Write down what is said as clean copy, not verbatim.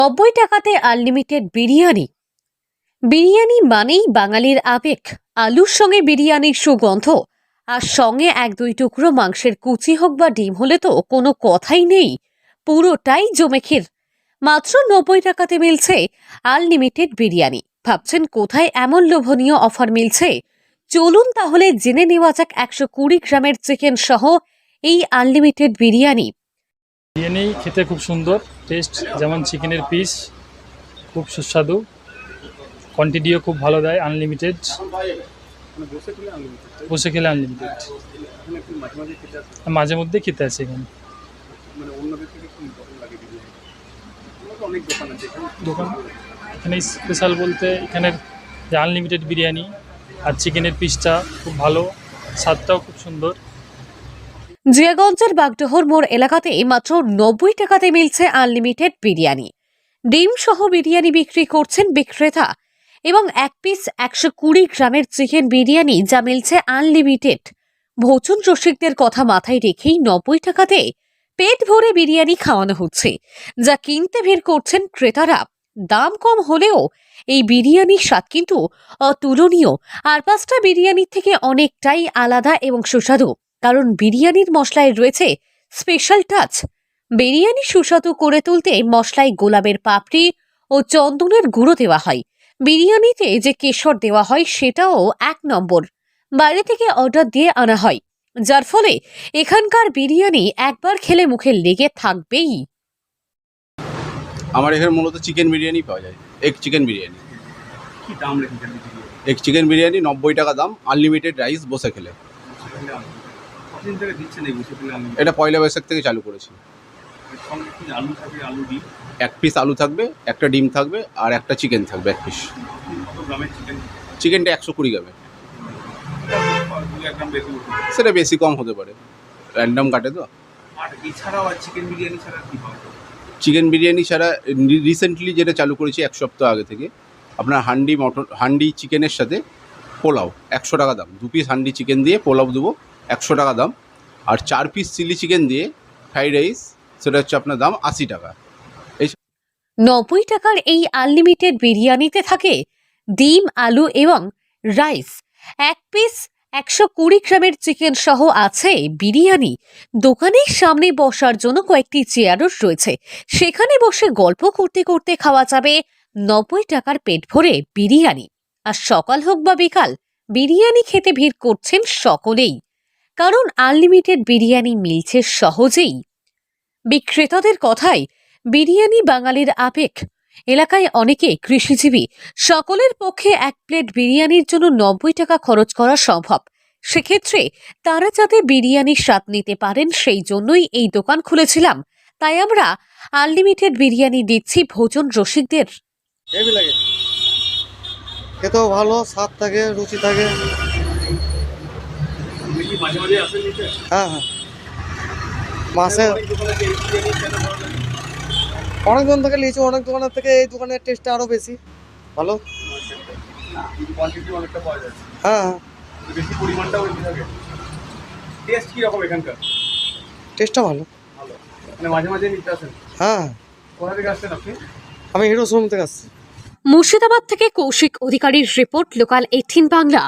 90 টাকাতে আনলিমিটেড বিরিয়ানি। বিরিয়ানি মানেই বাঙালির আবেগ। আলুর সঙ্গে বিরিয়ানির সুগন্ধ, আর সঙ্গে 1-2 টুকরো মাংসের কুচি হোক বা ডিম হলে তো কোনো কথাই নেই, পুরোটাই জমেক্ষীর। মাত্র 90 টাকাতে মিলছে আনলিমিটেড বিরিয়ানি। ভাবছেন কোথায় এমন লোভনীয় অফার মিলছে? চলুন তাহলে জেনে নেওয়া যাক 120 গ্রামের চিকেন সহ এই আনলিমিটেড বিরিয়ানি। বিরিয়ানি খেতে খুব সুন্দর টেস্ট, যেমন চিকেনের পিস খুব সুস্বাদু, কোয়ান্টিটিও খুব ভালো দেয়, আনলিমিটেড, বসে খেলে আনলিমিটেড। মাঝে মধ্যে খেতে আছে এখানে দোকান। এখানে স্পেশাল বলতে এখানের যে আনলিমিটেড বিরিয়ানি আর চিকেনের পিসটা খুব ভালো, স্বাদটাও খুব সুন্দর। জিয়াগঞ্জের বাগডোহর মোড় এলাকাতে মাত্র 90 টাকাতে মিলছে আনলিমিটেড বিরিয়ানি। ডিম সহ বিরিয়ানি বিক্রি করছেন বিক্রেতা, এবং এক পিস 120 গ্রামের চিকেন বিরিয়ানি যা মিলছে আনলিমিটেড। ভোজন রসিকদের কথা মাথায় রেখেই 90 টাকাতে পেট ভরে বিরিয়ানি খাওয়ানো হচ্ছে, যা কিনতে ভিড় করছেন ক্রেতারা। দাম কম হলেও এই বিরিয়ানির স্বাদ কিন্তু অতুলনীয়, আর পাঁচটা বিরিয়ানির থেকে অনেকটাই আলাদা এবং সুস্বাদু। কারণ বিরিয়ানির মশলায় রয়েছে স্পেশাল টাচ। বিরিয়ানি সুস্বাদু করে তুলতে মশলায় গোলাপের পাপড়ি ও চন্দনের গুঁড়ো দেওয়া হয়। বিরিয়ানিতে যে কেশর দেওয়া হয় সেটাও 1 নম্বর। বাইরে থেকে অর্ডার দিয়ে আনা হয়, যার ফলে এখানকার বিরিয়ানি একবার খেলে মুখে লেগে থাকবেই। আমার এখানে মূলত চিকেন বিরিয়ানি পাওয়া যায়। Egg chicken biryani. কি দাম রেখেছেন? এগ চিকেন বিরিয়ানি 90 টাকা দাম, আনলিমিটেড রাইস বসে খেলে। কতদিন থেকে দিচ্ছেন এই বসে খেলে আনলিমিটেড? এটা পয়লা বৈশাখ থেকে চালু করেছি। এর সঙ্গে কি আলু থাকবে, আলু ডিম? এক পিস আলু থাকবে, একটা ডিম থাকবে, আর একটা চিকেন থাকবে এক পিস। কত গ্রামের চিকেন? চিকেনটা 120 গ্রামে। 2-1 গ্রাম বেশি উঠবে। সেটা বেশি কম হতে পারে, র্যান্ডম কাটে তো। আর এছাড়াও আর চিকেন বিরিয়ানি ছাড়া কি পাওয়া যায়? চিকেন বিরিয়ানি ছাড়া রিসেন্টলি যেটা চালু করেছি 1 সপ্তাহ আগে থেকে, আপনার হান্ডি চিকেনের সাথে পোলাও 100 টাকা দাম। 2 পিস হান্ডি চিকেন দিয়ে পোলাও দেবো, 100 টাকা দাম। আর 4 পিস চিলি চিকেন দিয়ে ফ্রাইড রাইস, সেটা হচ্ছে আপনার দাম 80 টাকা। 90 টাকার এই আনলিমিটেড বিরিয়ানিতে থাকে ডিম, আলু এবং রাইস। এক পিস 120 গ্রামের চিকেন সহ আছে বিরিয়ানি। দোকানের সামনে বসার জন্য কয়েকটি চেয়ারও রয়েছে, সেখানে বসে গল্প করতে করতে খাওয়া যাবে 90 টাকার পেট ভরে বিরিয়ানি। আর সকাল হোক বা বিকাল, বিরিয়ানি খেতে ভিড় করছেন সকলেই, কারণ আনলিমিটেড বিরিয়ানি মিলছে সহজেই। বিক্রেতাদের কথায় বিরিয়ানি বাঙালির আবেগ। এলাকায় অনেকে কৃষিজীবী, সকলের পক্ষে এক প্লেট বিরিয়ানির জন্য 90 টাকা খরচ করা সম্ভব। সেক্ষেত্রে তারা যাতে বিরিয়ানির স্বাদ নিতে পারেন, সেই জন্যই এই দোকান খুলেছিলাম। তাই আমরা আনলিমিটেড বিরিয়ানি দিচ্ছি ভোজন রসিকদের। হেভি লাগে, খেতেও ভালো, স্বাদ থাকে, রুচি থাকে। আপনি কি মাঝে মাঝে আসেন নিতে? হ্যাঁ হ্যাঁ, মাসে অনেক দোকানে যে এই বিরিয়ানি কেন ভালো লাগে? অনেক দোকান থেকে নিয়েছি, অনেক দোকানের থেকে এই দোকানের টেস্টটা আরও বেশি ভালো। কোয়ান্টিটি অনেকটা পাওয়া যায়, হ্যাঁ হ্যাঁ, বেশি পরিমাণটাও বেশি থাকে। টেস্ট কীরকম এখানকার? টেস্টটা ভালো। ভালো। মানে মাঝে মাঝে নিতে আসেন? হ্যাঁ, কোথা থেকে আসছেন আপনি? আমি হিরো শোরুম থেকে আসছি। মুর্শিদাবাদ থেকে কৌশিক অধিকারীর রিপোর্ট, লোকাল 18 বাংলা।